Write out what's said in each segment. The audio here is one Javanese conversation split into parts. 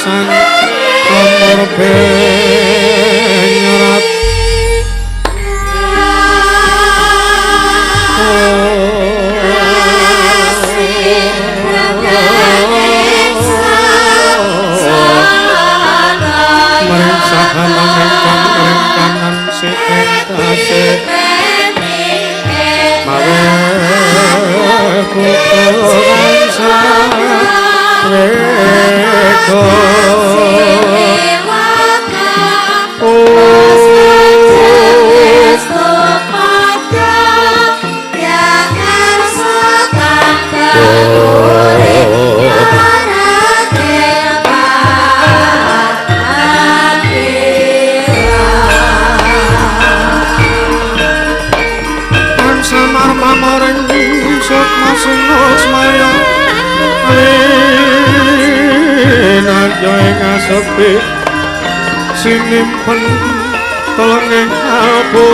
Sang nomor penyerat meriksakan ingkang rengkanan si entase mawe putusan sareko yo ing asepi sinimpen telenging kalbu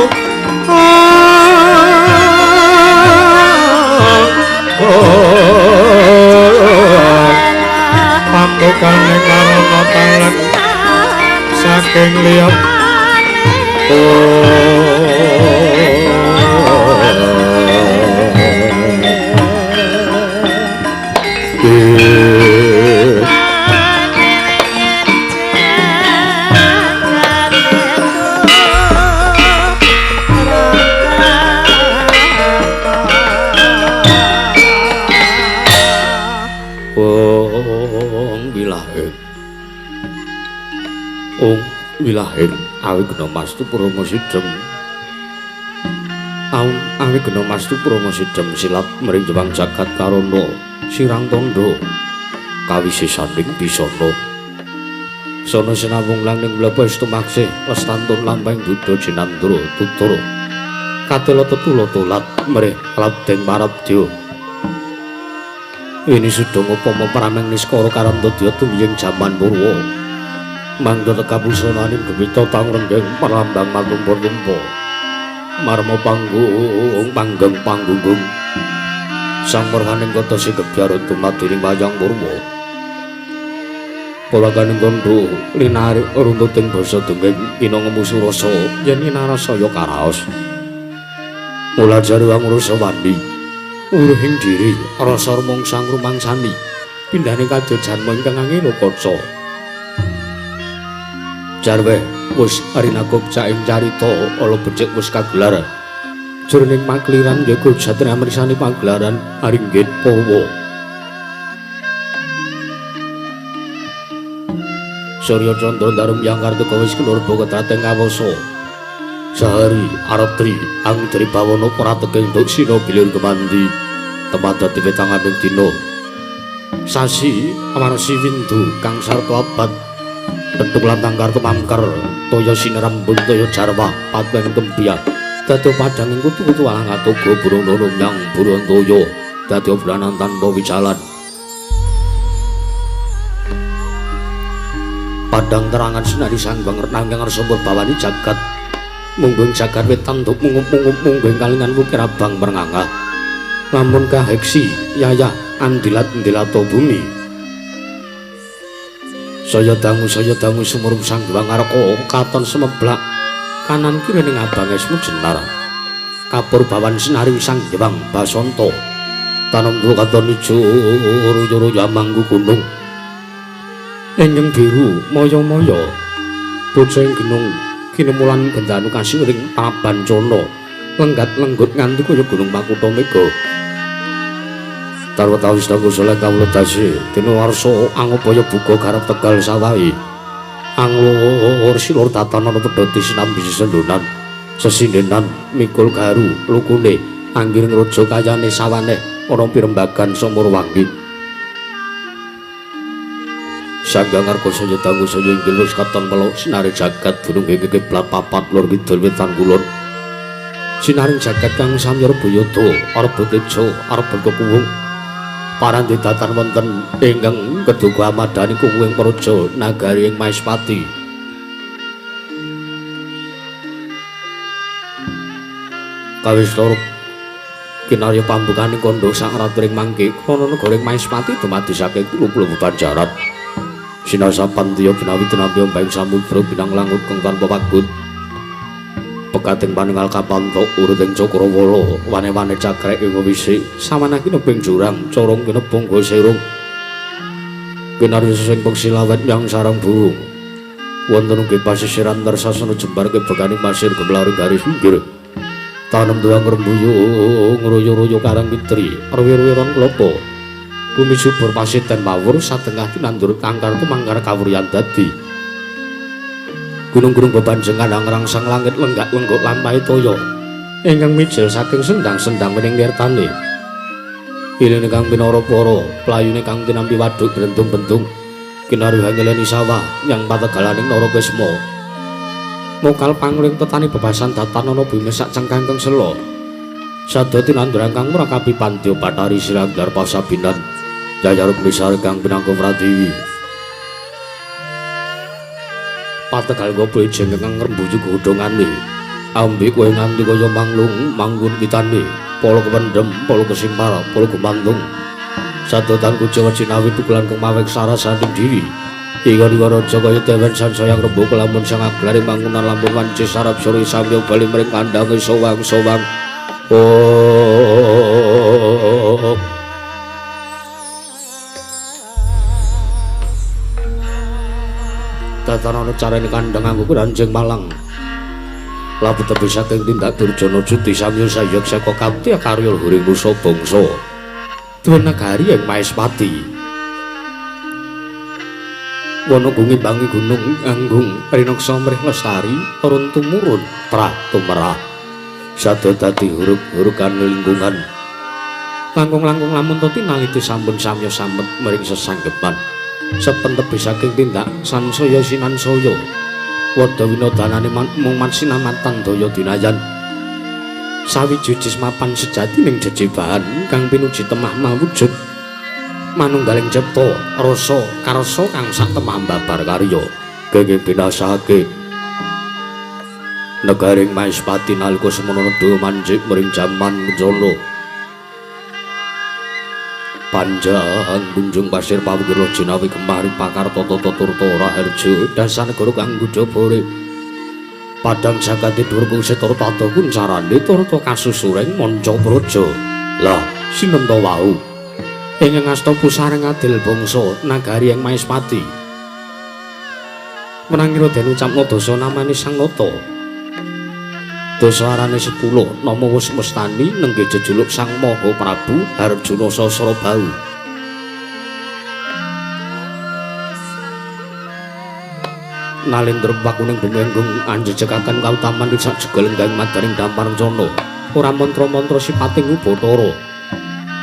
pambukane karana talek saking liya Wilahing awi guna mastu Purama Sidhem awi guna mastu Purama Sidhem silat mring jewang jagat karana sirang tandha kawisesaning bisana sono sinambung langing mlebu tumaksih lestantun lambang Buddha Jinandra tutur katela tetula tolat mrih labdeng parabdya ini sudah ngupama prameng niskara karantadya tumiying jaman purwa mangga tekabusananing gebita tangrendeng perlambang matumpa-tumpa marma panggung panggunggung sang merhaning kata sigebyaron tumadining wayang purwa polaganing kandha linarik runtuting basa dongeng ina ngemusu rasa yen inarasaya karaos mula jarwang rasa wandi uruhing diri rasa rumong sang rumangsani pindhane kadojanmu ingkang angelo kaca jarwe wis arinakuk caing carita ala becik wis kagelar jroning makliran yaiku jatri amrisani pagelaran Haringgit Pawa Surya Candra Darum yang kartika wis kinurba ketrateng kawasa sahari aratri angdri bawana prateking tuk sina bilir kemandi tempat dadi wetanganing dina sasi amarsi windu kang sarta abad bentuk lantang kartu mangkar toya sineram buntoya jarwah pateng tembiak dadi padang ing kutu-kutu alang atoga burung nunung yang burung toya dadi obrolan tanpa wicalan padang terangan sinari sangbang renang sumber bawani jagat mungguing jagat wetan tuk mungup-mungup mungguing kalingan wukir abang merengangah lamun kaheksi yayah andilat-ndilato bumi saya dangu sumurum sang Hyang Arka katon semeblak kanan kiri ning abang esmu jenar kapur bawan sinaring sang Hyang Basanta tanem dua katon ijo royo-royo amangku gunung enjeng biru moyo-moyo bocah gunung kinemulan gendanu kasih ring pabancana lenggat-lenggut nganti kaya gunung Makutha Mega tarwa taun sedangku soleh kawula dasi dina warsa angupaya buka garap Tegal Sawahi anglur silur tatanan pedhoti sinambi sesendonan sesindenan mikul garu lukune anggiring raja kayane sawane ana pirembagan Samurwangi Sanggang Argasaya dangu saya inggil wis katon melok sinari jagat gunung ing kiblat papat lor kidul wetan kulon sinaring jagat kang samyar bayada arep tejo arep berkekuwung parandhi datan wonten ingkang keduga amadani kuwing praja nagari ing Maespati kawis loro kinarya pambukaning kandha sang ratring mangke kana negara Maespati dumadi saking 30 banjaran sinasapan tiya ginawi tenapi ombang samudra binang langut kang tanpa pagut pekating paningal kapanto urut ing Cakrawala wane-wane cakrek ing wisi samanaki nebing jurang corong kinebung go serung kinarya sing peksilawet yang sarang burung wonten ugi pasisiran tersasana jembar kebekaning pasir gemlaring garis pinggir tanem tuang rembuyu ngroyo-royo karang mitri rewir-wiron klopo bumi subur pasiten mawur satengah tinandur kangkar tumangkar kawuryan dadi gunung-gunung bebanjengan ngrangsang langit lenggak-lenggok lampahe toya ingkang mijil saking sendang-sendang mening nirtane ilene kang pinara-para playune kang tinampi waduk bentung-bentung kinarya ngeleni sawah yang pategalaning Narakesma mokal pangling tetani bebasan datan ana bumi sak cengkang kang sela sadya tinanduran kang mrakapi pandya Bathari Sirang Darpa Sabinan Jaya Rukmisari kang pinangka Pradiwi pategal kowe jeneng ngrembuju godhongane ambe kowe nganti kaya manglung manggun pitane pala kependhem pala kesimpar pala gumantung sadotan kujawa cinawi tukulan kemawek sarasane diri ika raja kaya dewen sansaya rembug lamun sang aglare mangunan lampun wanci sarap suri samya bali mring kandange sowang-sowang tataran carane kandhang nganggo Kanjeng Malang labu tebi saking tindak Durjana Juti samya sayog saka kapti karya luhuring nusa bangsa duwe negari ing Maespati wana gungi bangi gunung anggung rinaksa mrih lestari turun tumurun trah tumerah sada dadi huruk-hurukan lingkungan langkung-langkung lamun to tinaliti sampun samya samet mring sesanggepan sepentepi saking tindak sansaya sinansaya wada winodanane mung mansinamatan daya dinayan sawijucis mapan sejati ning jejebahan kang pinuji temah mawujud manunggaling cipta rasa karsa kang sak temah babar karya kenging binasake negaring Maespati nalika semana nedha manjing mring jaman Jana panjang kunjung pasir pawukira jinawi kemari pakarta tata turta raharja dasanegara kang gudhabare padang jagate durung setur tata kuncarane turta kasusureng manca praja lah sinenta wau ing ngasta pusaring adil bangsa nagari ing Maespati menangira den ucapna dasa namane Sang Nata dasa arane 10 nama wis mestani nengge jejuluk Sang Maha Prabu Harjuna Sasrabau nalendra pakuning bumenggung anjejekaken kautaman sak jegelenggang madaring dampar rencana ora mantra-mantra sipating Ubatara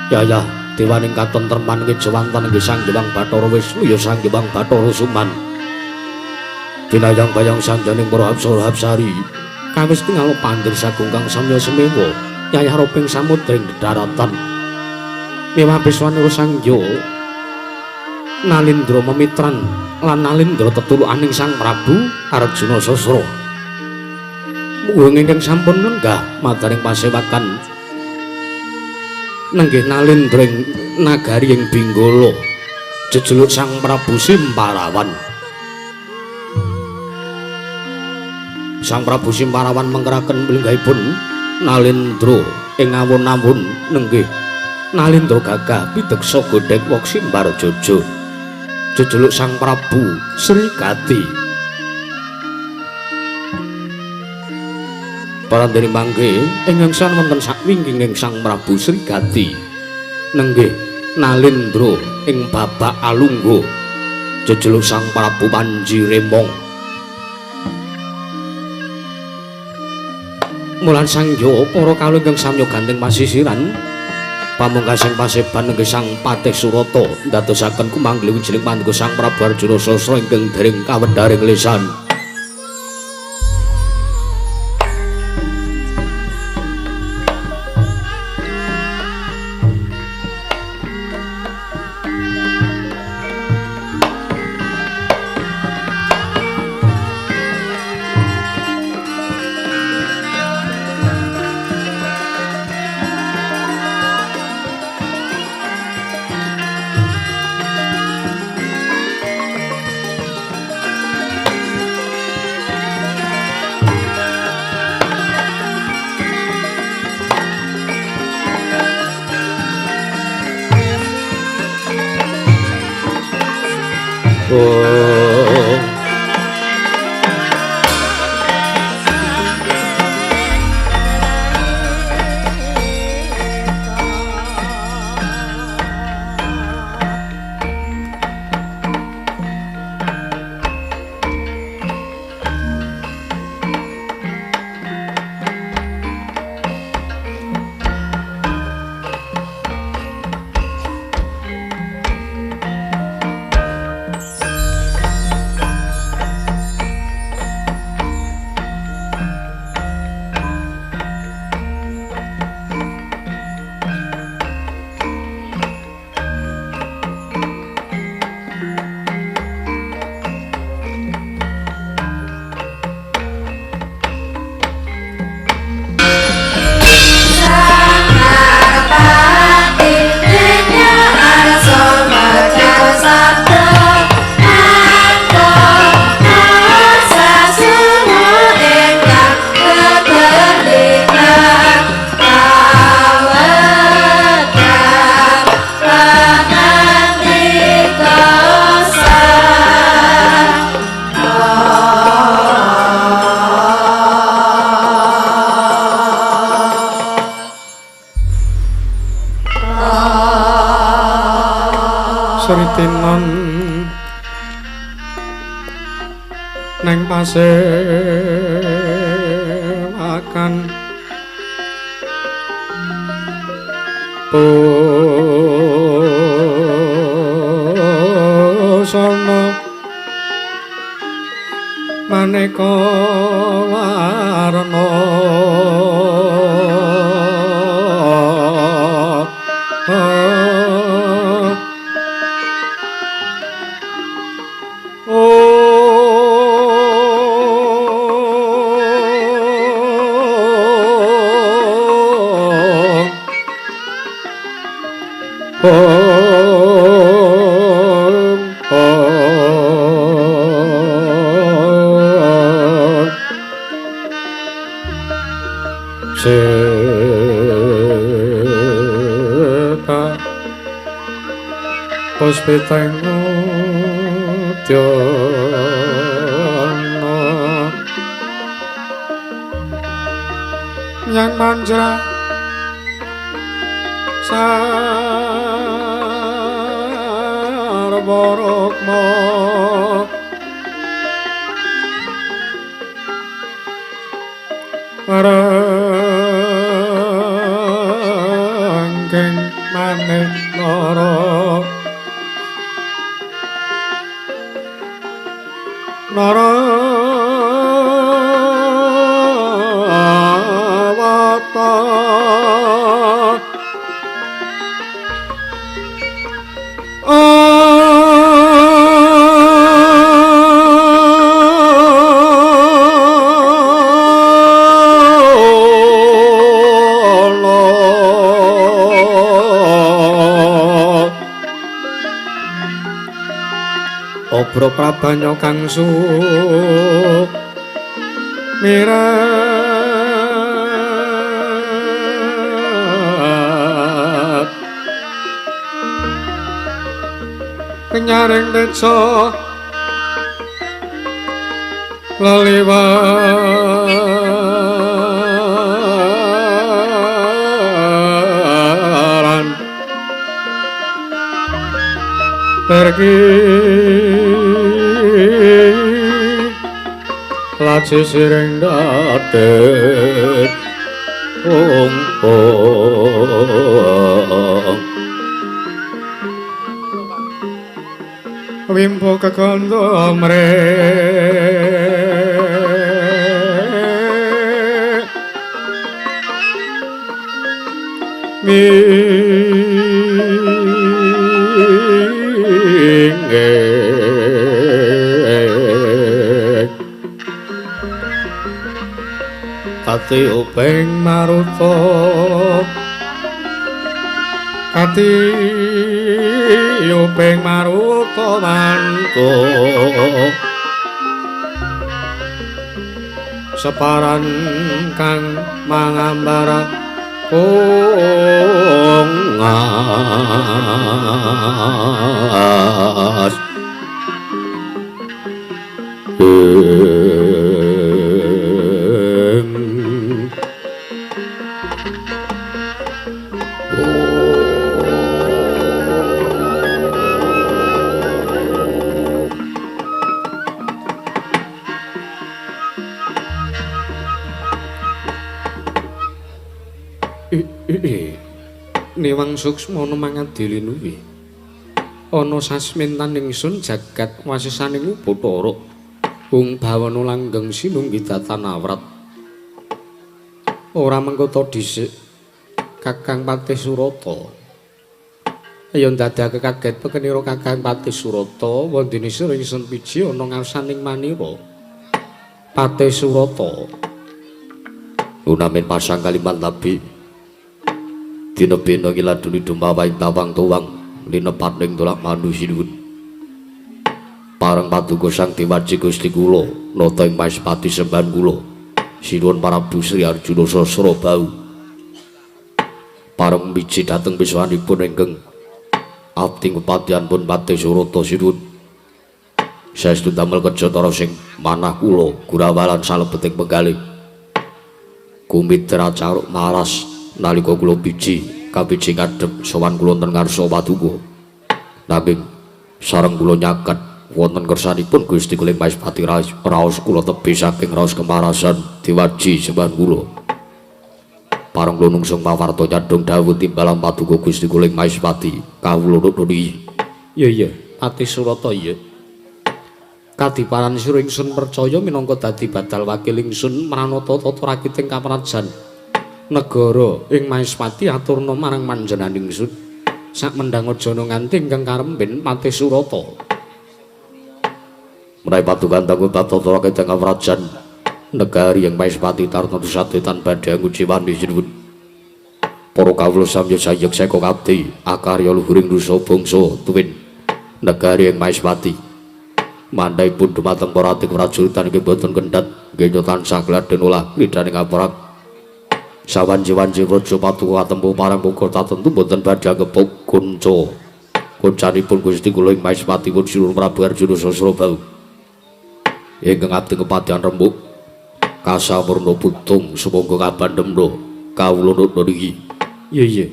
ya dewaning katentreman kejawantan nggih Sang Hyang Bathara Wisnu ya Sang Hyang Bathara Suman dinayang-bayang sanjaning para apsara apsari kawis tingal pandir sagung kang samya semewa yayah roping samudring daratan mewah biswanira sangya Nalindra memitran lan Nalindra tetulukaning Sang Prabu Arjuna Sasra muhung ingkang sampun lenggah madaring pasewakan nenggih Nalindra ing nagari ing Binggala jejuluk Sang Prabu Simparawan Sang Prabu Simparawan mengkeraken linggahipun Nalindra ing awon-awon nenggih Nalindra gagah pideksa godhek wong Simbarjojo jejuluk Sang Prabu Srikati parandene mangke ingkang san wonten sakwingking Sang Prabu Srikati nenggih Nalindra ing babak alungga jejuluk Sang Prabu Panji Remong mulan sangya para kalih ingkang samya gandeng pasisiran pamungkasing paseban nenggih Sang Patih Surata ndadosaken kumanggih wijining pandega Sang Prabu Arjuna Sasra ingkang dereng kawedharing lisan alon neng pasewakan pusana maneka warna Puspiteng Udyana yang manjra sarborokmo ranggeng maneh lara Narawata Obro prabanya kang sumirat penyaring deca laliwaran pergi laci sireng dadet wimpo kekondo mrek Ati upeng maruta Ati upeng maruta manto separan kang mangambara pongas Niwang suksmana mangadili nuwi ana sasmintan ingsun jagat wasisaning Bathara ung bawana langgeng sinunggi datanawrat ora mengko dhisik Kakang Patih Surata ya ndadekake kaget pekenira Kakang Patih Surata wondene sira ingsun piji ana ngarsaning manira Patih Surata unamin pasang kalimat nabi dina bena ngiladuni dumawaing tawang tuwang linepating tulak manusinuwun pareng paduka Sang Dewaji Gusti kula nata ing Maespati sembahan kula sinuwun Prabu Sri Arjuna Sasrabau pareng miji dhateng wiswanipun ingkang abdi kepatihanipun Patih Surata sinuwun saestu damel kejatara sing manah kula gurawalan salebeting penggalih kumitra caruk maras nalika kula biji kapiji kadhep sowan kula wonten ngarsa paduka nanging sareng kula nyaket wonten kersanipun Gusti Kuling Maespati raos kula tebih saking raos kemarasan diwaji sembah kula. Parang kula nungsung mawarta nyadong dawuh timbalan paduka Gusti Kuling Maespati kawula nuli. Iya, Pati Surata iya. Kadiparan sira ingsun percaya minangka dadi badal wakil ingsun mranata tata rakiting kamrajan negara ing Maespati aturna marang panjenengan ingsun sak mendang aja nganti ingkang karemben Pati Surata. Menawi padukan tanggung tata rakiting kamrajan negari yang Maespati tarna sadetan badhe ngujiwani sinuwun. Para kawula samya sayek seka kabeh akarya luhuring rusa bangsa tuwin negari yang Maespati. Mandhaipun dumateng para adik prajuritan inggih boten kendhat nggih tansah gladhen olah lidhaning aparat. Sawanji-wanji raja paduka katempuh parang muga tatentu boten badhe ngepuk gunca. Kuncanipun Gusti kula ing Maespati pun Sinuwun Prabu Arjuna Sasrabau. Ingkang abdi kepatihan rembug kasampurna putung sumangga kabandhemna kawula niki. Iya.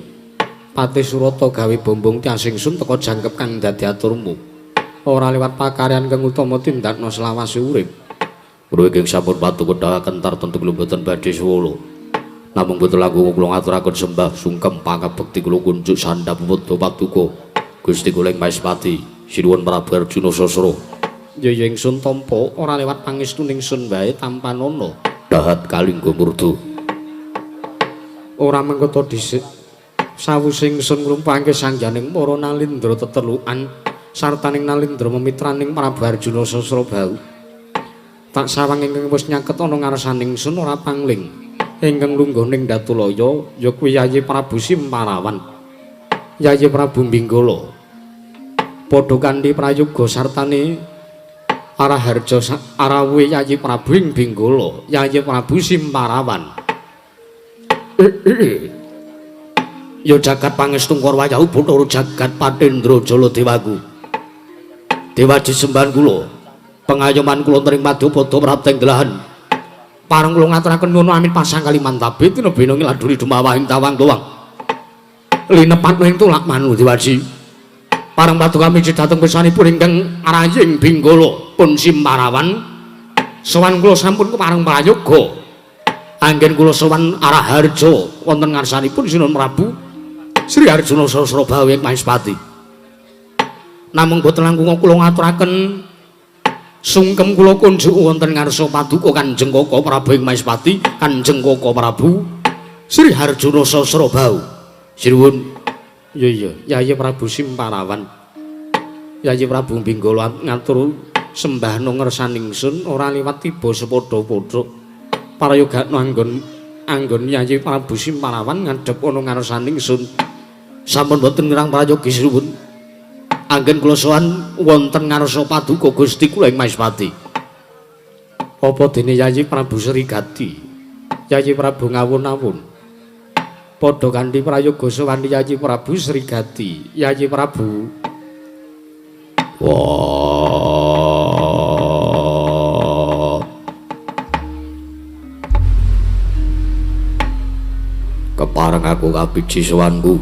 Pati Surata gawe bombong tiasing sun teka jangkep kang dadi aturmu. Ora liwat pakaryan kang utama tindakna selawase urip. Kula ingkang sampun paduka dhawaken tartentu kula boten badhe swala. Namung boten langkung kula ngaturaken sembah sungkem pangabekti kula kunjuk sandhap putra paduka Gusti kula ing Maespati Sinuwun Prabu Arjuna Sasra. Ya ingsun tampa ora liwat pangestuning sun wae tanpa nono. Dahat kalingga murdu. Ora mengko dhisik sawise ingsun nglumpangke sangjaning para nalindra tetelukan sartaning nalindra memitraning Prabu Arjuna Sasrabau. Tak sawang ingkang wis nyaket ana ngarsaning ingsun ora pangling. Ingkang lungguh ning Datulaya ya kuwi Yayi Prabu Simparawan. Yayi Prabu Binggala. Padha kanthi prayoga sartane Araharja Arawuhe Yayi Prabu ing Binggala, Yayi Prabu Simparawan. Ya jagat pangestu Karwayahu Bathara jagat Patendra Jala Dewaku. Dewaji sembahan kula, pengayoman kula tering Madyapada prapteng delahan. Pareng kula ngaturaken nuwun amin pasang kalimantabe tinebena ngiladuri dumawahing tawang tuwang. Linepat ing tulak manu Dewaji. Pareng paduka miji dhateng pisanipun ingkang Araying Binggala pun Simparawan. Sowan kula sampun kepareng prayoga. Anggen kula sowan Araharja wonten ngarsanipun Sinuwun Prabu Sri Arjuna Sasrabau ing Maespati. Namung boten langkung kula ngaturaken sungkem kula kunjuk wonten ngarsa paduka Kanjeng Kaka Prabu ing Maespati, Kanjeng Kaka Prabu Sri Arjuna Sasrabau. Sinuwun. Iya, Yayi Prabu Simparawan. Yayi Prabu Binggala ngatur sembah ngersaning ingsun ora liwat tiba sepadha-padha. Parayogatna anggon Yayi Prabu Simparawan ngadhep ana ngarsaning ingsun. Sampun boten ngrang prayogi sinuwun. Anggen kula sowan wonten ngarsa paduka Gusti kula ing Maespati. Apa dene Yayi Prabu Srigati, Yayi Prabu ngawun-awun. Padha kanthi prayoga sowan Yayi Prabu Srigati, Yayi Prabu. Kepareng aku kapiji sowanku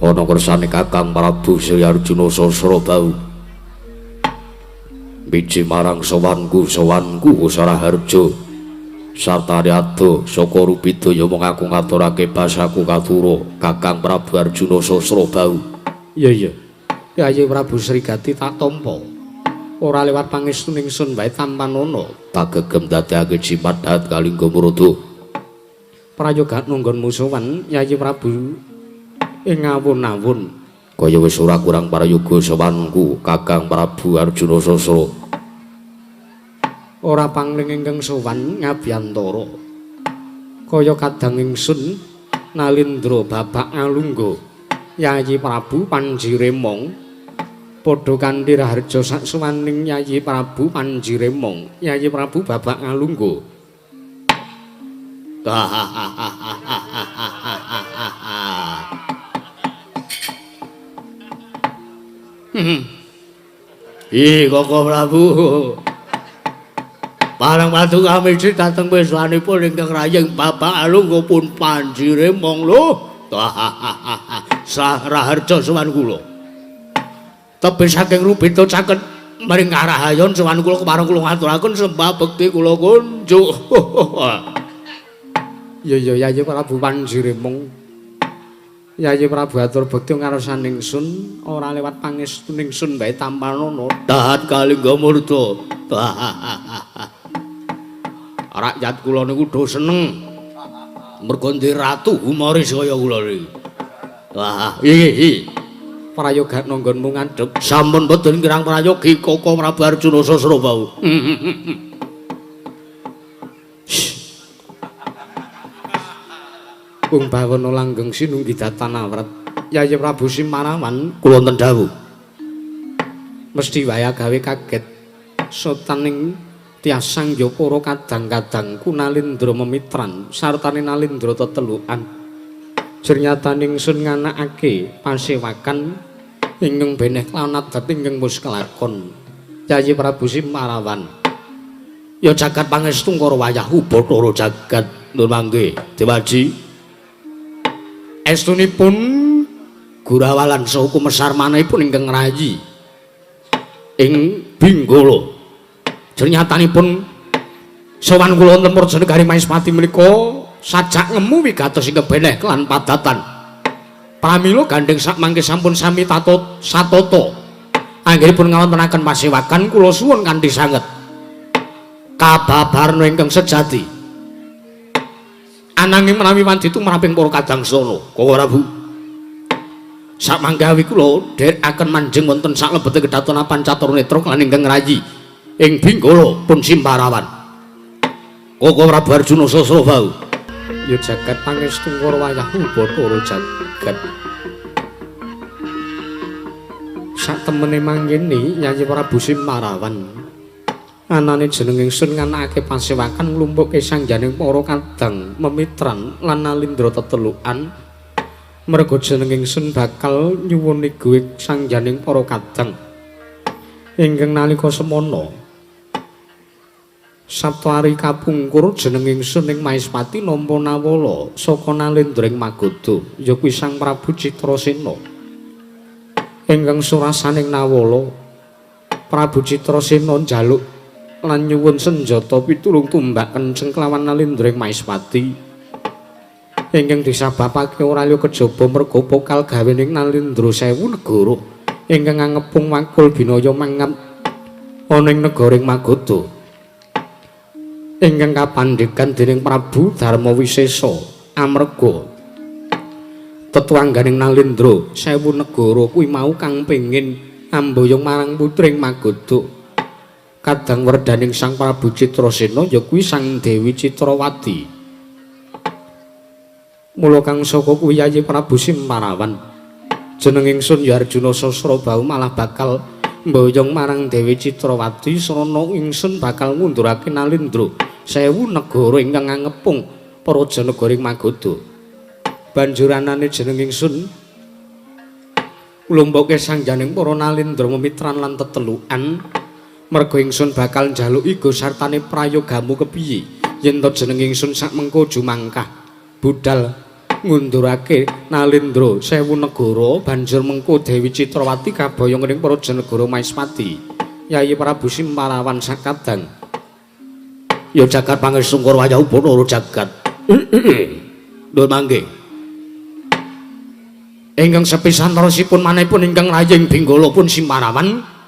ana kersane Kakang Prabu Sri Arjuna Sasrabau. Biji marang sowanku Saraharja sarta Riyada saka Rupidaya mung aku ngaturake basaku katura Kakang Prabu Arjuna Sasrabau. Iya. Yayi Prabu Srigati tak tampa. Ora liwat pangestuning ingsun wae tanpa nono. Tak gegem dadekake jimat dahat kalingga murda. Prayoga nunggon musuhan Yayi Prabu ing awun-awun kaya wis ora kurang prayoga sowanku Kakang Prabu Arjuna Sasra. Ora pangling ingkang sowan ngabiyantara kaya kadang ingsun Nalindra Babak Ngalungga Yayi Prabu Panjiremong padha kanthi raharja saksuwaning Yayi Prabu Panjiremong Yayi Prabu Babak Ngalungga. Kaka Prabu. Parang watu kami dateng beswanipun ingkang Rayeng Babak Ngalungga pun Panjiremong lho. Raharja sowan kula. tebih saking rubito caket maring arahayon sowan kula kemareng kula ngaturaken sembah bekti kula kunjuk. Ya Yayi Prabu Panjiremung. Yayi Prabu atur bekti ngarsaning ingsun ora lewat pangestuning ingsun bae tampanono. Dahat kalingga murda. Rakyat kula niku do seneng. Mergo ndi ratu humoris kaya kula niki. Wah, iki. Prayoga nanggonmu ngadhep. Sampun boten kirang prayogi Koko Prabu Arjuna Sasrabau. Kung bawana langgeng sinunggi datanawrat. Yayi Prabu Simarawan kula wonten dawuh. Mesthi wae gawe kaget. Sotaning tiasang ya para kadang-kadang kunalindra memitran sartane nalindra tetelukan. Jernyataning sun nganakake pasewakan ingkang beneh klanat dhateng ingkang wis kelakon. Yayi Prabu Simarawan. Ya jagat pangestu karo wayahu Bathara jagat nur mangke Dewaji. Estunipun Gurawalan saha kumesar manahipun ingkang rayi ing Binggala. Jernyatanipun sowan kula wonten Prajanegari Maespati menika sajak ngemu wigatos ingkang beneh kelan padatan. Pramila gandeng sak mangke sampun sami satata. Anggenipun ngawontenaken pasewakan kula suwun kanthi sanget. Kababarna ingkang sejati. Ananging menawi wandi tumraping para kadangsono, Koko Prabu. Sak manggawi kula dherekaken manjing wonten saklebete kedhaton Pancatur Netra lan ingkang rayi ing Binggala pun Simparawan. Koko Prabu Arjuna Sasrabau. Ya jagat pangestu karo wayahu Bathara jagat. Sak temene manggene Yayi Prabu Simparawan. Anane jeneng ingsun nganakake pasewakan nglumpukke sangjaning para kadang memitran lan nalindra tetelukan. Merga jeneng ingsun bakal nyuwuni guwih sangjaning para kadang ingkang nalika semana Saptari kapungkur jeneng ingsun ing Maespati nampa nawala saka nalindring Magoda ya kuwi Sang Prabu Citrasena. Ingkang surasaning nawala Prabu Citrasena njaluk lan nyuwun senjata pitulung tumbak kenceng kelawan nalindring Maespati ingkang disababake ora liya kejaba merga pokal gawening Nalindra 1000 negara ingkang ngepung wakul binaya mangap ana ing negaring Magoda ingkang kapandhekan dening Prabu Darmawisesa amarga tetuangganing Nalindra 1000 negara kuwi mau kang pengin amboyong marang putring Magoda. Kadang werdaning Sang Prabu Citrasena ya kuwi Sang Dewi Citrawati. Mula kang saka kuwi Yayi Prabu Simparawan. Jeneng ingsun ya Arjuna Sasrabau malah bakal mboyong marang Dewi Citrawati sarana ingsun bakal ngundurake Nalindra 1000 negara ingkang ngepung Prajanagaring Magoda. Banjur anane jeneng ingsun nglumpukke sangjaning para Nalindra memitran lan tetelukan. Merga ingsun bakal njaluki go sartane prayogamu kepiye yen to jeneng ingsun sak mengko jumangkah budal ngundurake Nalindra 1000 negara banjur mengko Dewi Citrawati kaboyong ning Prajanagara Maespati. Yayi Prabu Simparawan sakadang ya jagat pangestu karo wayahu Bathara jagat. Nur mangke ingkang sepisan terosipun manahipun ingkang raying Binggala pun Simparawan.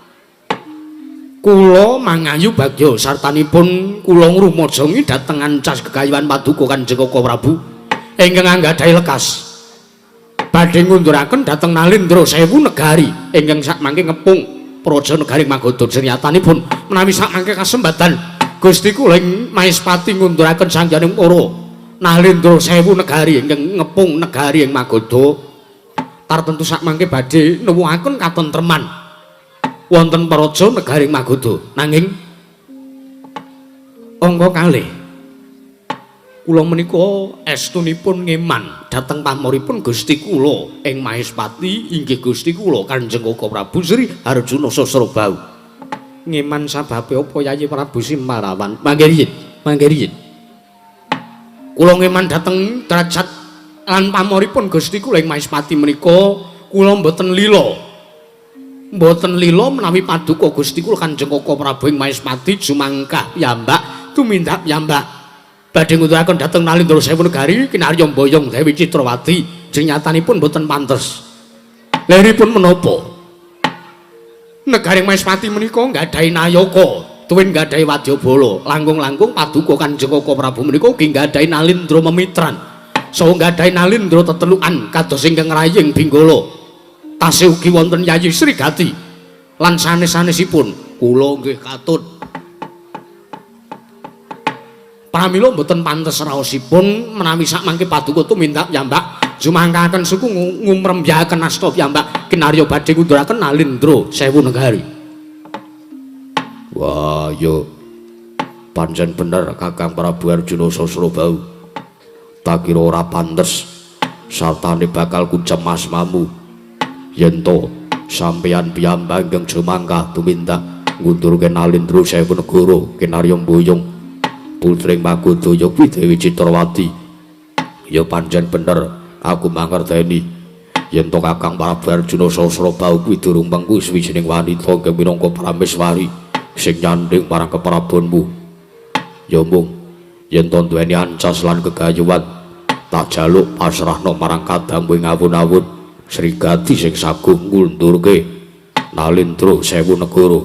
Kula mangayu bagya sartanipun kula ngrumajangi dhateng ancas gegayuhan paduka Kanjeng Koko Prabu ingkang anggadhahi lekas badhe ngunduraken dhateng Nalindra 1000 negari ingkang sakmangke ngepung Prajanagaring Magoda. Jenyatanipun menawi sakmangke kasembatan Gusti kula ing Maespati ngunduraken sangjaning para Nalindra 1000 negari ingkang ngepung negari ing Magoda tartentu sakmangke badhe nuwuhaken katentreman wonten Prajanagaring Magoda. Nanging angka kalih kula menika estunipun ngeman dhateng pamoripun Gusti kula ing Maespati inggih Gusti kula Kanjeng Koko Prabu Sri Arjuna Sasrabau. Ngeman sababe apa Yayi Prabu Simparawan? Mangke riyin. Kula ngeman dhateng derajat lan pamoripun Gusti kula ing Maespati menika kula mboten lila mboten lila menawi paduka Gusti kula Kanjeng Koko Prabu ing Maespati jumangkah piyambak tumindak piyambak badhe ngaturaken dhateng Nalindra Sewu Negari kinarya mboyong Dewi Citrawati jeng nyatanipun mboten pantes. Leripun menapa? Negari Maespati menika nggadahi nayaka, tuwin nggadahi wadyabala, langkung-langkung paduka Kanjeng Koko Prabu menika ugi nggadahi Nalindra memitran. Saha nggadahi Nalindra tetelukan kados ingkang raying Binggala. Tasih ugi wonten Yayi Srigati lan sanes-sanesipun kula nggih katut. Pramila mboten pantes raosipun menawi sakmangke paduka tumindak piyambak jumangkaken suku ngumrembyaken asta piyambak kinarya badhe ngunduraken Nalindra Sewu Negari. Wah, yo pancen bener Kakang Prabu Arjuna Sasrabau. Tak kira ora pantes sartane bakal kucem asmamu. Yen to sampeyan piyambak ingkang jumangkah tumindak ngundurke Nalindra Sewu Negara kinarya mboyong putring Magodaya kuwi Dewi Citrawati. Ya pancen bener aku mangerteni yen to Kakang Prabu Arjuna Sasrabau kuwi durung mengku sawijining wanita ingkang minangka prameswari sing nyandhing marang keprabonmu. Ya mung yen to duweni ancas lan gegayuhan tak jaluk pasrahna marang kadangmu ing awun-awun Srigati sing sagung ngundurke Nalindra Sewu Negara.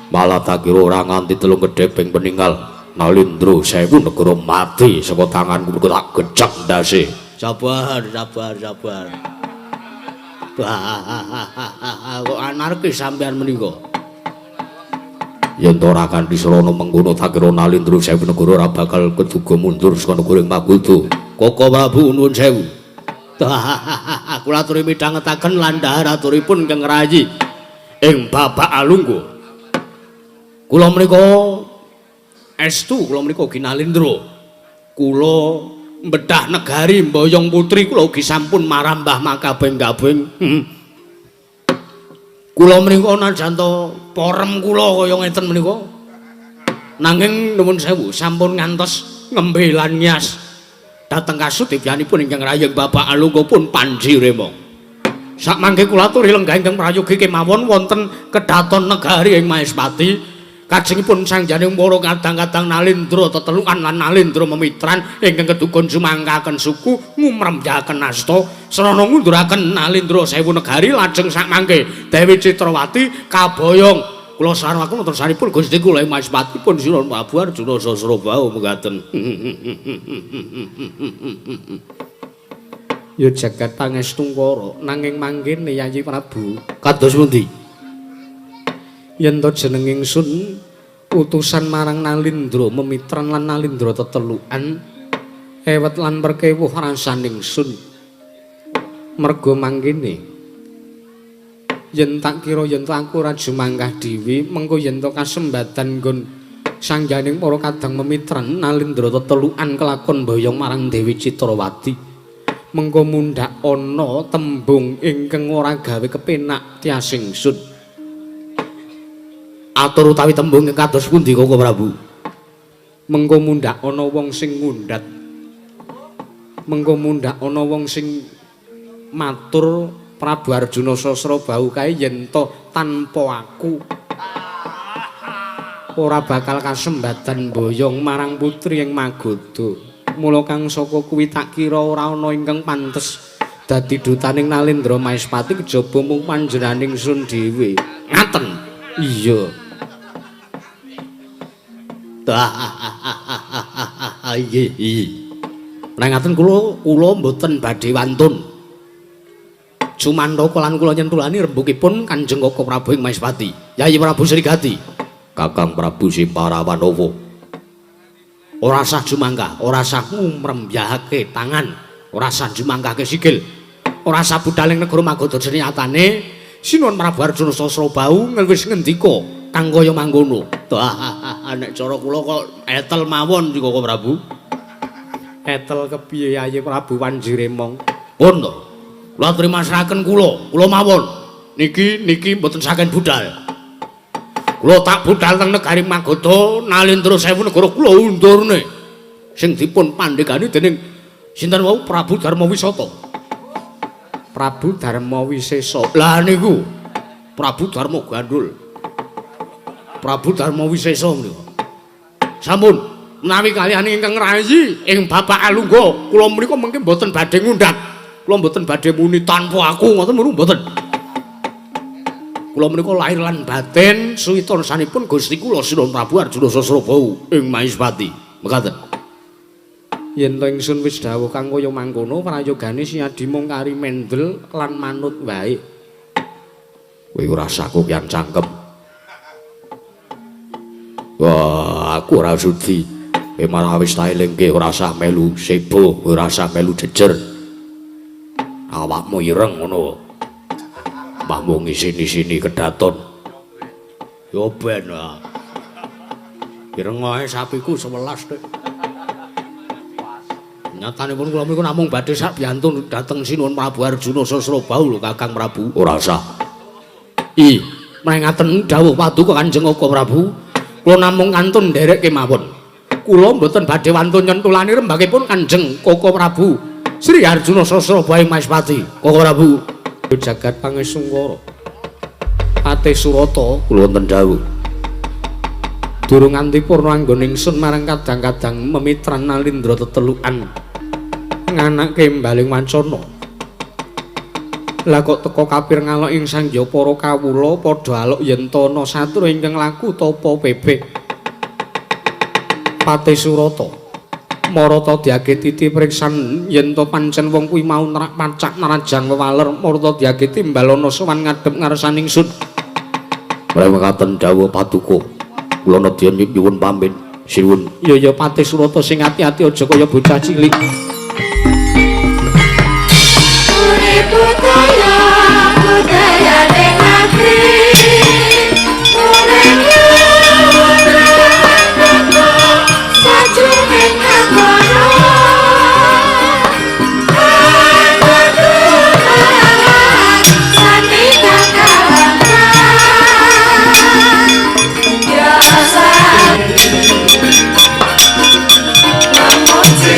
Malah tak kira ora nganti 3 kedheping peninggal Nalindra Sewu Negara mati saka tanganku tak gecek ndase. Sabar. Kok anarkis sampean menika. Yen to ora kanthi srana mengkono tak kira Nalindra Sewu Negara ora bakal keduga mundur saka negara Magoda. Koko Prabu nuwun sewu. Kula aturi midhangetaken landhahar aturipun ingkang rayi ing Bapak Alungguh. Kula menika estu kula menika ugi Nalindra. Kula mbedah negari mboyong putri kula ugi sampun marambah makabeng-kabeng. Kula menika najan to porem kula kaya ngeten menika. Nanging nuwun sewu sampun ngantos ngembe lan nyas. Dateng kasudibyanipun ingkang rayeng Bapak Alungguh pun Panji Rema. Sakmangke kula aturi lenggah ingkang prayogi kemawon wonten kedhaton negari ing Maespati. Kajengipun sangjaning para kadang-kadang Nalindra tetelukan lan Nalindra memitran ingkang kedugun sumangkaken suku ngumrembyaken asta srana ngunduraken Nalindra Sewu Negari lajeng sakmangke Dewi Citrawati kaboyong kula sarwaken wonten sanipun Gusti kula ing Maespati pun Sira Prabu Arjuna Sasrabau mekaten. Ya jagat pangestungkara nanging mangkene Yayi Prabu kados pundi? Yen to jeneng ingsun utusan marang Nalindra memitran lan Nalindra tetelukan ewet lan perkewuh rasaning ingsun merga mangkene yen tak kira yen aku ora jumangkah dhewe mengko yen to kasembadan nggon sangjaning para kadang memitran Nalindra tetelukan kelakon mboyong marang Dewi Citrawati mengko mundhak ana tembung ingkang ora gawe kepenak tiasing ingsun. Atur utawi tembung kados pundi Koko Prabu? Mengko mundhak ana wong sing ngundhat. Mengko mundhak ana wong sing matur Prabu Arjuna Sasrabau kae yen to tanpa aku ora bakal kasembadan mboyong marang putri ing Magoda. Mula kang saka kuwi tak kira ora ana ingkang pantes dadi dutaning Nalindra Maespati kejaba mung panjenenganing sun dhewe. Ngaten. Iya. Nggih. Nek ngaten kula mboten badhe wantun. Cumantha lan kula nyentulani rembugipun Kanjeng Koko Prabu ing Maespati. Yayi Prabu Srigati, Kakang Prabu Simparawanova. Ora sah jumangkah, ora sah ngumrembyahake tangan, ora sah jumangkahke sikil. Ora sah budhaling negara Magoda senyatane Sinuwun Prabu Arjuna Sasrabau wis ngendika kang kaya mangkono. Nek cara kula kok etel mawon iki Koko Prabu. Etel kepiye Yayi Prabu Panji Remong? Pun to. Kula aturi masrahaken kula mawon. Niki mboten saking budal. Kula tak budal teng negari Magoda, Nalindra Sewu Negara kula undurne. Sing dipun pandhegani dening sinten wau Prabu Darmawisata. Prabu Darmawisesa. Lah niku Prabu Darma Gandul. Prabu Darma Wisesa menika. Sampun menawi kaliyan ingkang rayi ing Bapak Alungga, kula menika mengke mboten badhe ngundhat. Kula mboten badhe muni tanpa aku ngoten mboten. Kula menika lahir lan batin suwitonsanipun Gusti kula Sira Prabu Arjuna Sasrabau ing Mahispati. Mekaten. Yen to ingsun wis dawuh kang kaya mangkono, prayogane siadi mung kari mendel lan manut wae. Kowe ora saku yang cangkem. Wah, aku ora sudi. Malah wis ta elingke ora usah melu sebo, ora usah melu jejer. Awakmu ireng ngono. Mbah mung isini-sini kedaton. Yo ben ah. Ireng ae sapiku 11 nek. Nyatanipun kula menika namung badhe sak biantun dhateng Sinuwun Prabu Arjuna Sasrabau lho Kakang Prabu. Ora usah. Mengaten dawuh paduka Kanjeng Aka Prabu. Kula namung kantun nderek kemawon. Kula mboten badhe wantun nyentulani rembakipun Kanjeng Koko Prabu Sri Arjuna Sasrabau ing Mahispati. Koko Prabu jagat pangesungkara. Patih Surata kula wonten dawuh. Durung nganti purna anggon ingsun marang kadang-kadang memitran nalindra tetelukan nganake mbaling wancana. Lah kok teka kapir ngalok ing sangya para kawula padha alok yen ta ana satru ingkang laku tapa bebek. Patih Surata marata diageti priksan yen to pancen wong kuwi mau nerak pacak narajang wewaler marata diageti mbalono sowan ngadhep ngarsaning ingsun. Mekaten dawuh paduka kula nedya nyuwun pamit sinuwun. Ya Patih Surata sing ati-ati aja kaya bocah cilik. Budaya ning negeri sajroning negara sani kakalan ya sani memuji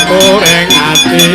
poreng ati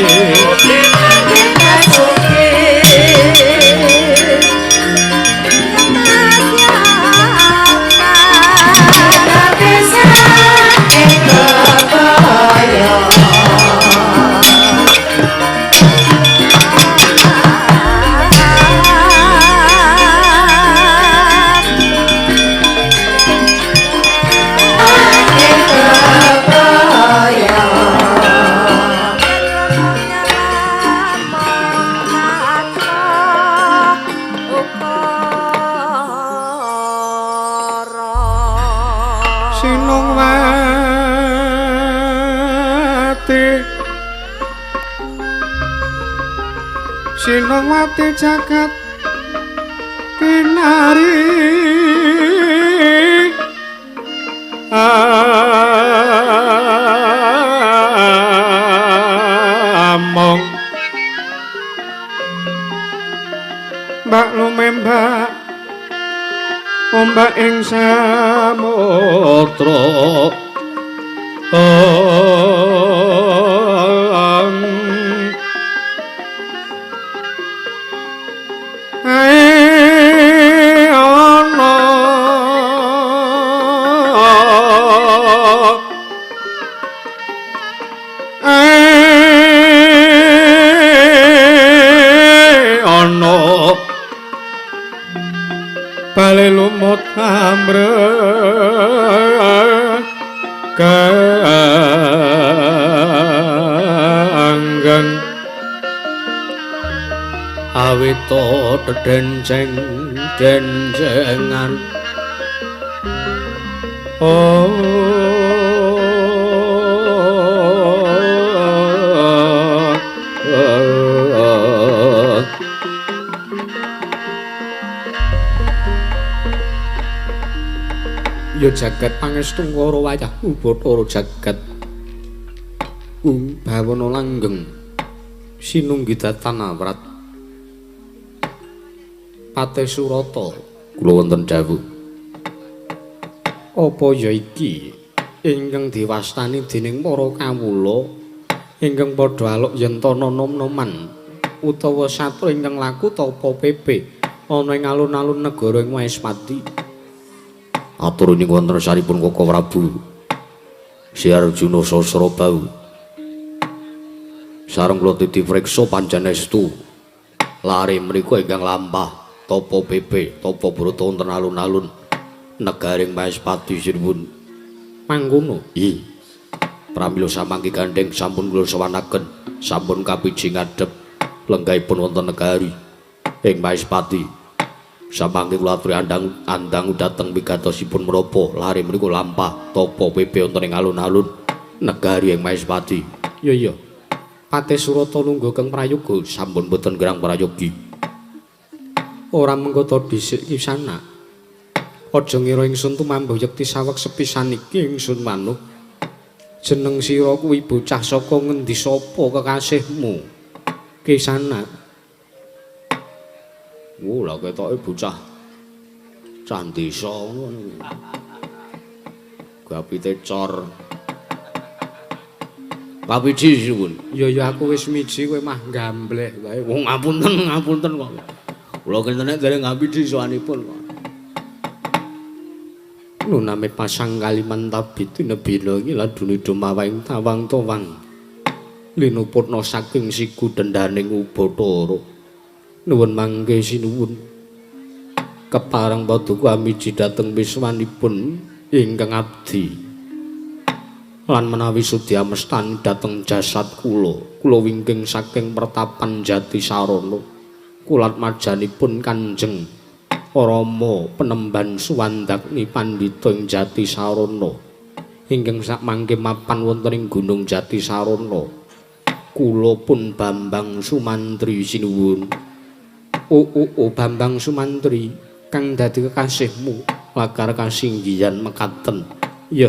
Sinongwati jagat kinari among mbak lumembak ombak ing samudra bale lumut amrep kanggang awito denceng dencengan ya jagat pangestu karo wayah Bathara jagat bawana langgeng sinunggi datanawrat Patih Surata kula wonten dawuh apa ya iki ingkang diwastani dening para kawula ingkang padha aluk yen tana nom-noman utawa satra ingkang laku tapa pepe ana ing alun-alun negara ing Maespati atur ing wonten saripun Koko Prabu Si Arjuna Sasrabau sareng kula titi priksa panjanestu lare mriku ingkang lampah tapa pepe tapa brata wonten alun-alun negaring Maespati sinuwun mangkono nggih pramila samangke gandeng sampun kula sawanaken sampun kapiji ngadhep lenggahipun wonten negari ing Maespati samangke kula aturi andang dhateng wigatosipun menapa lare menika lampah tapa pepe wonten ing alun-alun negari ing Maespati iya Patih Surata lungguh keng prayoga sampun boten gerang prayogi ora mengko to dhisik kisana aja ngira ingsun tumambuh yekti saweg sepisan iki ingsun manut jeneng sira kuwi bocah saka ngendi sapa kekasihmu kisana lha ketoke bocah candesa ngono gapite cor kapiji suwun ya aku wis miji kowe mah gambleh wae wong ngapunten kok kula kentene dereng ngapiji sowanipun kok nuname pasang kaliman tabit nebila iki ladune dumawaing tawang-tawang linuputna saking siku dendaning Bathara nuwun mangke sinuwun kepareng paduka amiji dhateng wiswanipun ingkang abdi lan menawi sudya mestani dhateng jasad kula wingking saking pertapan Jati Sarana kulat majanipun Kanjeng Rama Penemban Suwandagni Pandhita ing Jati Sarana ingkang sakmangke mapan wonten ing Gunung Jati Sarana kula pun Bambang Sumantri sinuwun Bambang Sumantri kang dadi kekasihmu lakar kasinggihan mekaten ya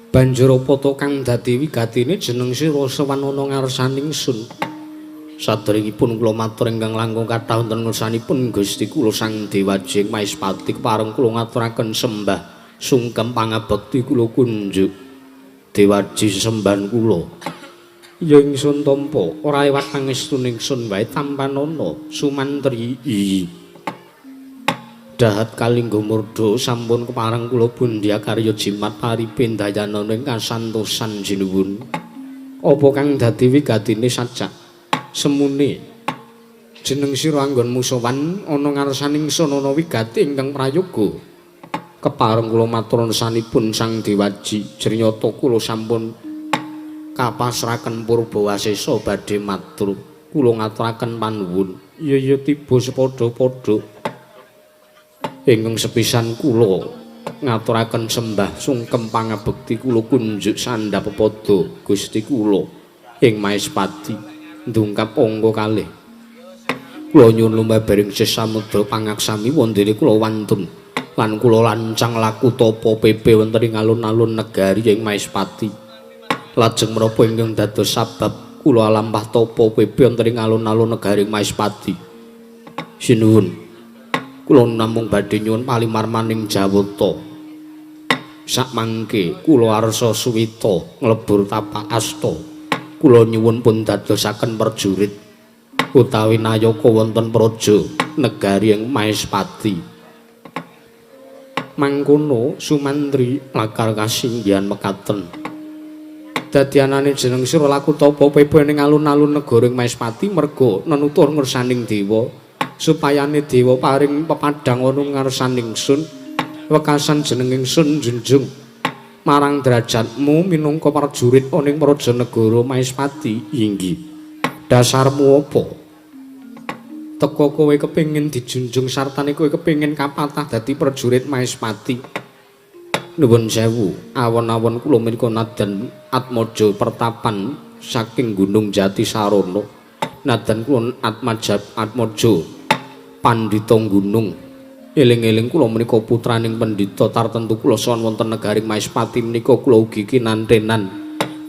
banjur apa to kang dadi wigatine jeneng sira sawanana ngarsaning sun sadèrèngipun kula matur ingkang langkung kathah wonten ngarsanipun Gusti kula Sang Dewaji Maespati kepareng kula ngaturaken sembah sungkem pangabekti kula kunjuk Dewaji sembahan kula ya ingsun tampa ora liwat pangestuning sun wae tampanana Sumantri dahat kalingga murda sampun kepareng kula bundya karya jimat paripendayana ing kasantosan sinuwun apa kang dadi wigatine sajak semune jeneng sira anggonmu sowan ana ngarsaning sun ana wigati ingkang prayoga kepareng kula matur sanipun Sang Dewaji jriyata kula sampun kapasraken Purbawasesa badhe matur kula ngaturaken panuwun ya tiba sepadha-padha ingkang sepisan kula ngaturaken sembah sungkem pangabekti kula kunjuk sandhap pepada Gusti kula ing Maespati ndungkap angka kalih kula nyuwun lumebering sesamudra pangaksami wondene kula wantun lan kula lancang laku tapa pepe wonten ing alun-alun negari ing Maespati lajeng menapa ingkang dados sabab kula lampah tapa pepe wonten ing alun-alun negari Maespati sinuwun kula namung badhe nyuwun palimarmaning jawata sakmangke kula arsa suwita nglebur tapak asta kula nyuwun pun dadosaken perjurit utawi nayaka wonten praja negari ing Maespati mangkono Sumantri lakar kasinggihan mekaten dadi anane jeneng sira laku tapa pepe ning alun-alun negara ing Maespati merga nenutur ngersaning dewa supayane dewa paring pepadhang ana ngarsaning sun wekasan jenenging sun junjung marang derajatmu minangka prajurit ana ing Prajanegara Maespati inggih. Dasarmu apa? Teko kowe kepengin dijunjung sartane kowe kepengin kapatah dadi prajurit Maespati. Nuwun sewu, awon-awon kula menika nadan Atmaja pertapan saking Gunung Jatisarana. Nadan kula Atmaja Pandhita Gunung. Eling-eling kula menika putraning pendhita tartentu kula sawan wonten negaring Maespati menika kula ugi kinantenan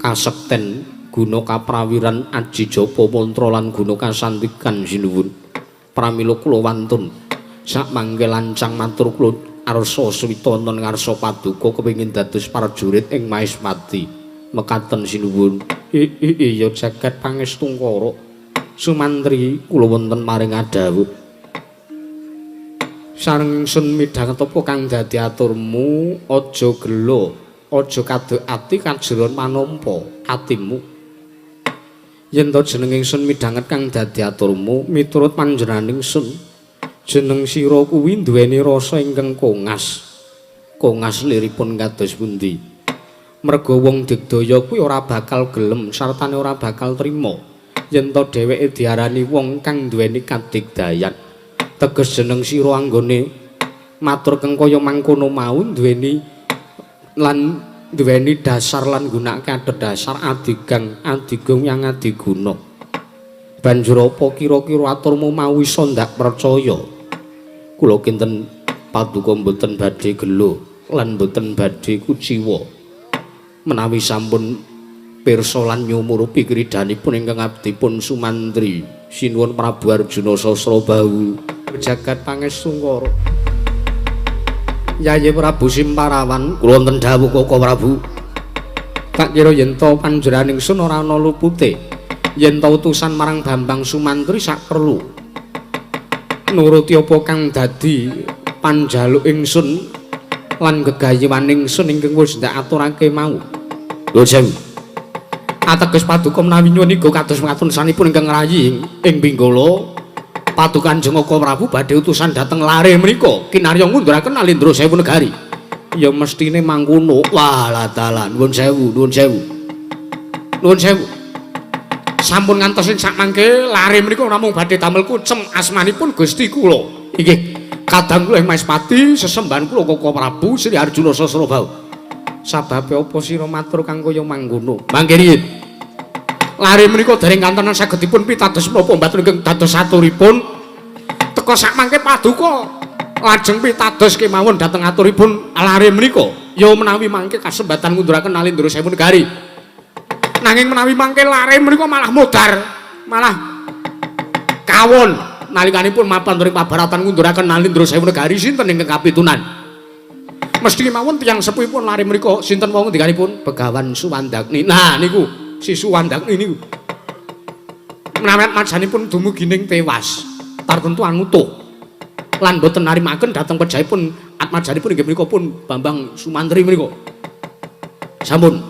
kasekten guna kaprawiran Aji Japa mantra lan guna kasantikan sinuwun. Pramila kula wantun sak mangke lancang matur kula arsa swita wonten ngarsa paduka kepengin dados prajurit ing Maespati. Mekaten sinuwun. Iya jagat pangestungkara. Sumantri kula wonten maring adhawuh. Sareng ingsun midhanget apa kang dadi aturmu, aja gelo, aja kaduk ati kajeron manampa atimu. Yen to jeneng ingsun midhanget kang dadi aturmu miturut panjenenganing ingsun jeneng sira kuwi duweni rasa ingkang kongas. Kongas liripun kados pundi? Merga wong digdaya kuwi ora bakal gelem sartane ora bakal trima yen to dheweke diarani wong kang duweni kadigdayan. Teges jeneng sira anggone matur keng kaya mangkono mau duweni dasar lan gunakake adhedhasar adigong yang adiguna. Banjur apa kira-kira aturmu mau iso ndak percaya? Kula kinten paduka mboten badhe gelo lan mboten badhe kuciwa. Menawi sampun pirsa lan nyumurupi kridhanipun ingkang abdipun Sumantri sinuwun Prabu Arjuna Sasrabahu jagat pangestungkara. Yayi Prabu Simparawan kula wonten dawuh Kaka Prabu. Tak kira yen to panjenengan ingsun ora ana lupute yen to utusan marang Bambang Sumantri sak perlu nuruti apa kang dadi panjaluk ingsun lan gegayewan ingsun ingkang wis ndak aturake mau. Lho Sewu. Ateges paduka menawi nyuwun iga kados ngatun sanipun ingkang rayi ing Pinggala. Paduka Kanjeng Kaka Prabu badhe utusan dhateng lare menika kinarya ngunduraken Alendra Sewu Negari. Ya mestine mangkono. Walah dalan nuwun sewu, nuwun sewu. Nuwun sewu. Sampun ngantos ing sak mangke lare menika namung badhe damel kucem asmanipun Gusti kula. Inggih, kadang kula ing Maespati sesembahan kula Kaka Prabu Sri Arjuna Sasrabahu. Sababe apa sira matur kang kaya mangkono? Mangke riyin. Lare menika dereng kantenan sagedipun pitados menapa mboten ingkang dados aturipun. Teka sak mangke paduka lajeng pitados kemawon dhateng aturipun lare menika. Ya menawi mangke kasembatan ngunduraken Alendra Sewu Negari. Nanging menawi mangke lare menika malah modar, malah kawon nalikanipun mapan ing pabaratan ngunduraken Alendra Sewu Negari sinten ingkang kapitunan? Mesti mawon tiyang sepuhipun lare mriku sinten wau ngendikanipun Begawan Suwandagni. Nah niku si Suwandagni niku. Menawi majanipun dumugining tewas, tartentu anutuh. Lan boten narimaken dhateng pejaipun atmajanipun inggih menika pun Bambang Sumantri menika. Sampun.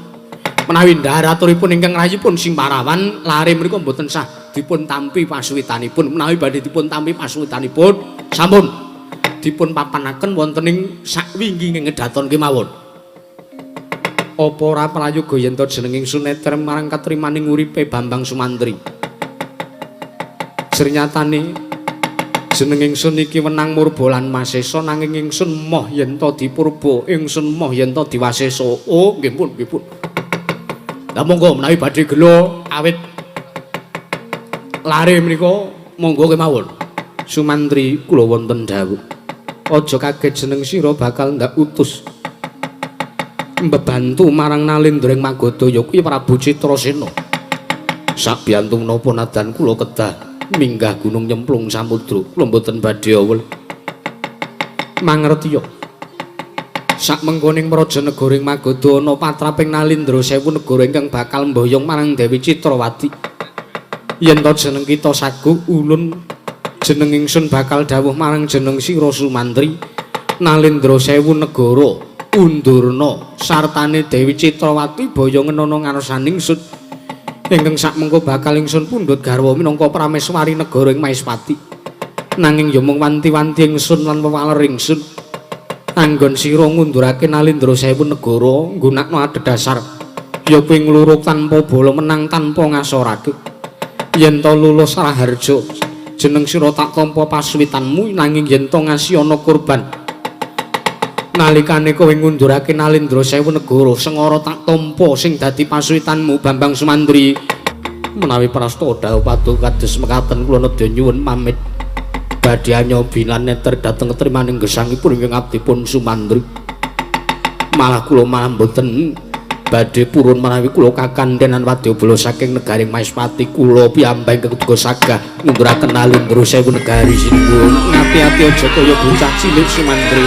Menawi ndaraturipun ingkang rayipun Simparawan, lare menika boten sah dipun tampi pasuwitanipun. Menawi badhe dipun tampi pasuwitanipun, sampun dipun papanaken wonten ing sakwingking ngedaton kemawon. Apa ora prayoga yen to jeneng ingsun neter marang katrimaning uripe Bambang Sumantri. Srinyatane jeneng ingsun iki wenang murba lan masesa nanging ingsun moh yen to dipurba, ingsun moh yen to diwasesa. Oh, nggih pun, nggih pun. Lah monggo menawi badhe gelo awit lare menika monggo kemawon. Sumantri kula wonten dawuh. Aja kaget jeneng sira bakal ndak utus mbebantu marang Nalendra ing Magadaya kuwi Prabu Citrasena. Sabiyantu menapa nadan kula kedah minggah gunung nyemplung samudra kula mboten badhe awel. Mangertiya. Sak mengkoning Prajanegara ing Magadaya ana patraping Nalendra Sewu Negara ingkang bakal mboyong marang Dewi Citrawati. Yen to jeneng kita saguh ulun jeneng ingsun bakal dawuh marang jeneng sira Sumantri Nalendra Sewu Negara undurna sartane Dewi Citrawati boyo ngenono ngarsaning ingsun ingkang sakmengko bakal ingsun pundhut garwa minangka prameswari negara ing Maespati. Nanging ya mung wanti-wanti ingsun lan wewaler ingsun Anggon sira ngundurake Nalindra Sewu negara nggunakno adhedhasar ya kuwi ngluruk tanpa bala menang tanpa ngasorake. Yen to lulus Raharja jeneng sira tak tampa pasuwitanmu nanging yen to ngasiyana kurban nalikane kowe ngundurake Nalindra Sewu negara sengara tak tampa sing dadi pasuwitanmu Bambang Sumantri menawi prasta dawuh paduka kados mekaten kula nedya nyuwun pamit badhe anyobi lan neter dhateng ketrimaning gesangipun ingkang abdipun Sumantri malah kula malah mboten badhe purun menawi kula kakandhenan wadyabala saking negaring Maespati kula piyambak ketuga sagah ngunduraken Nalindra Sewu negari sinuwun ngati-ati aja kaya bocah cilik Sumantri.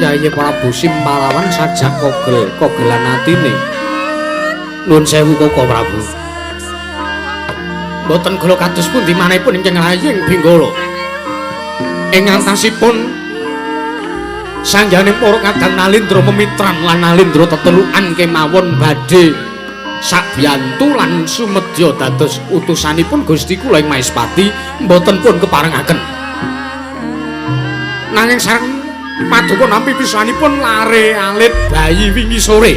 Yayi Prabu Simparawan sajak kogelan atine. Nuwun sewu Koko Prabu. Mboten kula kados pundi manahipun ingkang Rayeng Benggala. Ing antasipun sangjaning para kadang Nalindra memitran lan Nalindra tetelukan kemawon badhe sakbiyantu lan sumedya dados utusanipun Gusti kula ing Maespati mboten pun keparengaken. Nanging sareng paduka nampi pisanipun lare alit bayi wingi sore.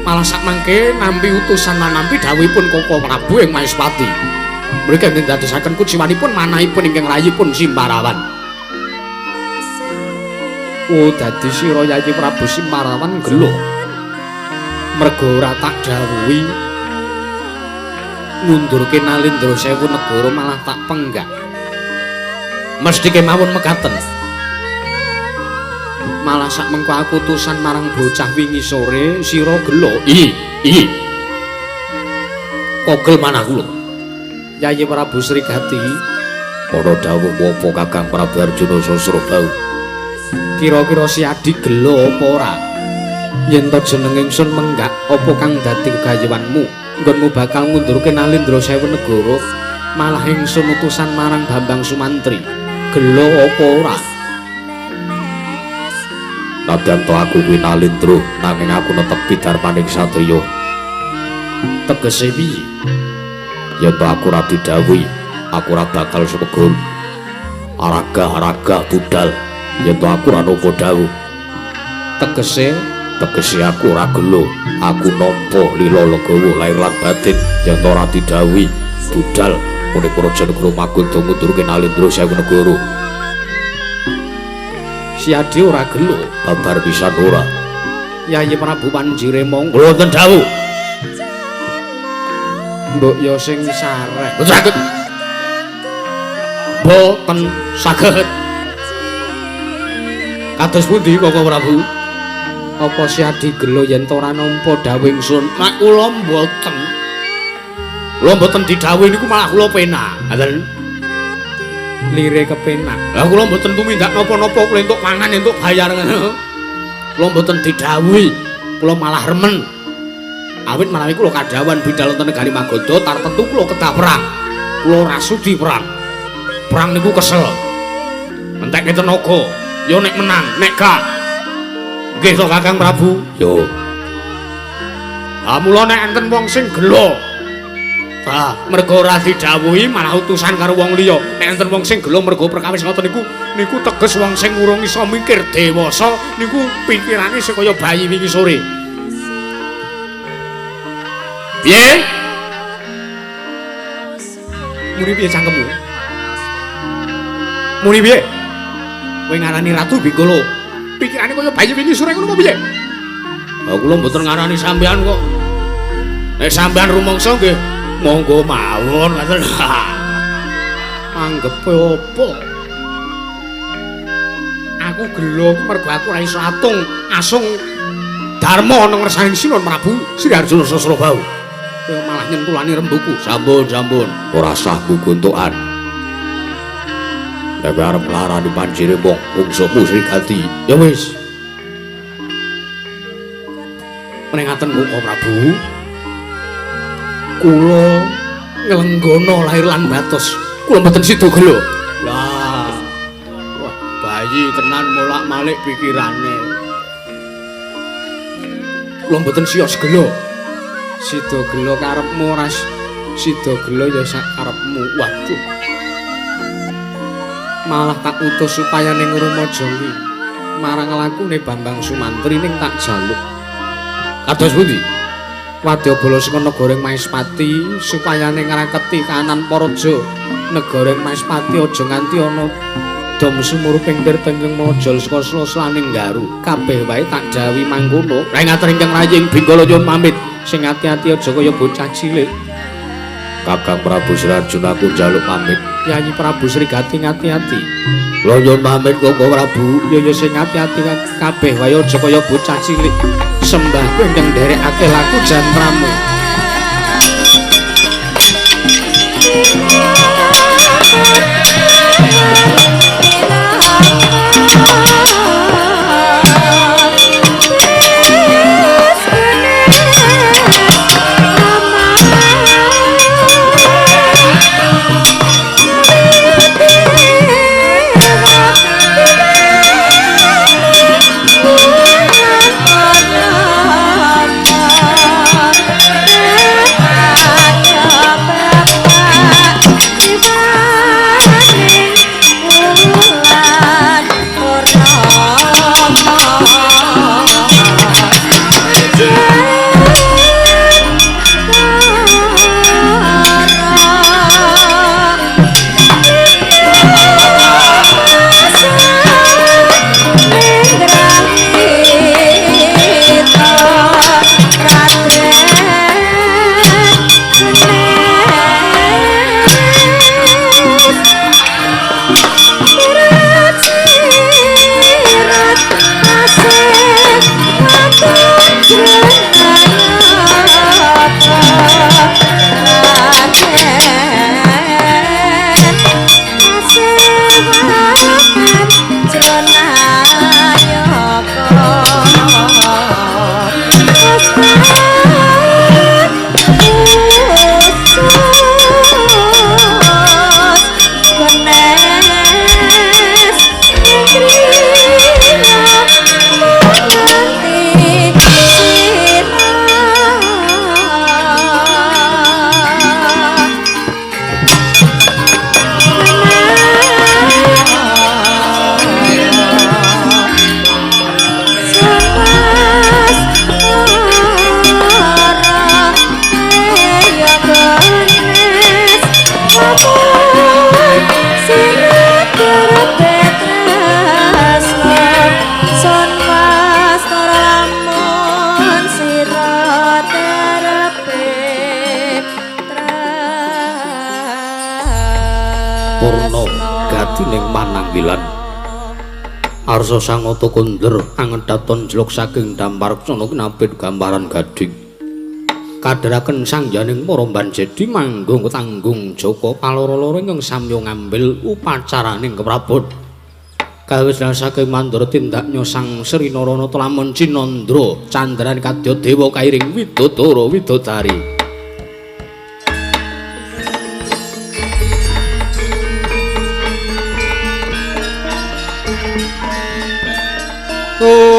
Malah sakmangke nampi utusan lan nampi dawuhipun Koko Prabu ing Maespati. Mriki ingkang dadosaken kuciwanipun manahipun ingkang rayipun Simparawan. Oh dadi sira Yayi Prabu Simparawan gelo. Merga ora tak dawuhi ngundurke Nalindra Sewu negara malah tak penggak. Mesti kemawon mekaten. Malah sak mengko aku utusan marang bocah wingi sore sira gelo. Ih. Kogel manah kula. Yayi Prabu Srigati ana dawuh apa Kakang Prabu Arjuna Sasrabau. Kira-kira si Adi gelo apa ora? Yen to jeneng ingsun menggak apa kang dadi kegayewanmu? Nggonmu bakal ngundurke Nalindra Sewu negara malah ingsun utusan marang Bambang Sumantri. Gelo apa ora? Nadyan to aku kuwi Nalindra nanging aku netepi darmaning satriya. Tegese piye? Yen to aku ora didhawuhi, aku ora bakal sumegul. Araga budal. Yen to aku ora nampa dawuh. Tegese aku ora gelo. Aku nampa lila legawa lair lan batin. Yen to ora didhawuhi, budal. Mune Praja Negara Magunda ngundurke Nalindra Sewu negara. Si Adi ora gelo, babar pisan ora. Yayi Prabu Panjire monggo wonten dawuh. Mbok ya sing sareh. Boten saged. Boten saged. Kados pundi Koko Prabu? Apa si Adi gelo yen ora nampa dawuh ingsun? Nek kula mboten. Kula mboten didhawuhi niku malah kula penak. Ngoten. Lire kepenak. Lah kula mboten tumindak napa-napa kula entuk mangan entuk bayar ngono. Kula mboten didhawuhi. Kula malah remen. Awit menawi kula kadhawan bidhal wonten negari Magoda tartemtu kula kedah perang. Kula ora sudi perang. Perang niku kesel. Entek tenaga. Yo nek menang, nek gak. Nggih to Kakang Prabu? Yo. Lah mula nek enten wong sing gelo. Mergo ora didhawuhi malah utusan karo wong liya. Nek enten wong sing gelo mergo perkawis ngoten niku teges wong sing urung iso mikir dewasa niku pikirane sing kaya bayi wingi sore. Piye? Muri piye cangkemmu? Muni piye? Kowe ngarani Ratu Bengkolo. Pikirane kaya bayi wingi sore ngono piye? Lah kula mboten ngarani sampean kok. Nek sampean rumangsa nggih monggo mawon ngoten. Anggepe apa? Aku gelo mergo aku ora iso asung Darma nang ngersaning Sinon Prabu Sri Arjuna Sasrabau. Kowe malah nyentulani rembuku. Sampun. Ora sah guguntukan. Nek arep larani pancire wong ungsuhmu Sri Gati. Ya wis. Menengaten Koko Prabu. Kula nglenggono lahir lan batos. Kula mboten sida gelo. Lah. Wah, bayi tenan molak-malik pikirane. Kula mboten siyos gelo. Sida gelo karepmu ras. Sida gelo ya sak karepmu. Waduh. Malah tak utus supaya ning Rumaja iki marang lakune Bambang Sumantri ning tak jaluk. Kados pundi? Wadyabala saka negara Maespati supaya ning ngraketi kahanan Paraja negara Maespati aja nganti ana dom sumuruping tirtenging mojol saka slaning garu. Kabeh wae tak jawi mangkono. Lah ngatur ingkang raying Bengkala nyuwun pamit. Sing ati-ati aja kaya bocah cilik. Kakang Prabu Sri Arjuna aku njaluk pamit. Yayi Prabu Sri Gati ngati-ati. Kula nyuwun pamit Koko Prabu. Ya sing ati-ati kabeh wae aja kaya bocah cilik. Sembah kowe ingkang nderekake laku jantramu. Arsa Sangata Kondher angedhaton jeluk saking Damparsana kinapit gambaran gading. Kadharaken sangjaning para banjedi manggung tanggung Jaka paloro-loro ingkang samya ngambil upacaraning keprabot. Kawisna saking mandura tindaknya Sang Sri Naranata lamun Cinandra candran kadya dewa kairing widodara widodari. Oh